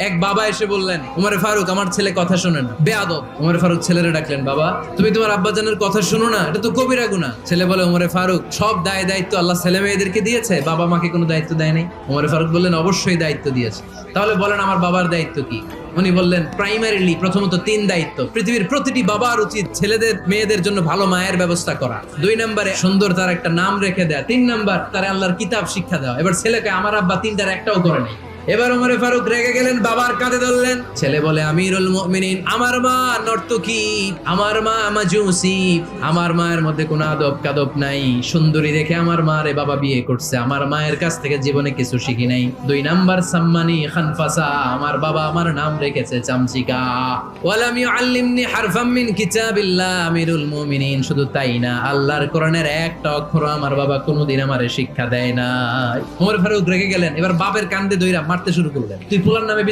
এক বাবা এসে বললেন, উমরে ফারুক আমার ছেলে কথা শোনে না, বেয়াদব। উমরে ফারুক ছেলেরে ডাকলেন, বাবা তুমি তোমার আব্বাজানের কথা শোনো না, এটা তো কবিরা গুনাহ। ছেলে বলে, উমরে ফারুক সব দায় দায়িত্ব আল্লাহ ছেলে মেয়েদেরকে দিয়েছে, বাবা মাকে কোনো দায়িত্ব দেয় নাই। উমরে ফারুক বললেন, অবশ্যই দায়িত্ব দিয়েছে। তাহলে বলেন আমার বাবার দায়িত্ব কি? উনি বললেন, প্রাইমারিলি প্রথমত 3 দায়িত্ব। পৃথিবীর প্রতিটি বাবার উচিত ছেলেদের মেয়েদের জন্য ভালো মায়ের ব্যবস্থা করা। 2 নম্বরে সুন্দর তার একটা নাম রেখে দেয়া। 3 নাম্বার তার আল্লাহর কিতাব শিক্ষা দেওয়া। এবার ছেলেকে আমার আব্বা 3টার একটাও করে নাই। এবার ওমরে ফারুক রেগে গেলেন, বাবার কাঁধে ধরলেন। ছেলে বলে, আমিরুল মুমিনিন, আমার মা নর্তকী, আমার মা মাজুসি, আমার মায়ের মধ্যে কোনো আদব কাদব নাই, সুন্দরী দেখে আমার মা রে বাবা বিয়ে করছে, আমার মায়ের কাছ থেকে জীবনে কিছু শিখি নাই। 2 নাম্বার সাম্মানি খানফাসা, আমার বাবা আমার নাম রেখেছে চামচিকা। ওয়ালাম ইউআল্লিমনি হারফাম মিন কিতাবিল্লাহ, আমিরুল মুমিনিন, শুধু তাই না, আল্লাহর কোরআনের একটা অক্ষর আমার বাবা কোনোদিন আমারে শিক্ষা দেয় না। ওমর ফারুক রেগে গেলেন, এবার বাপের কান্দে দইরা মারতে শুরু করলেন। তুই ফুলার নামে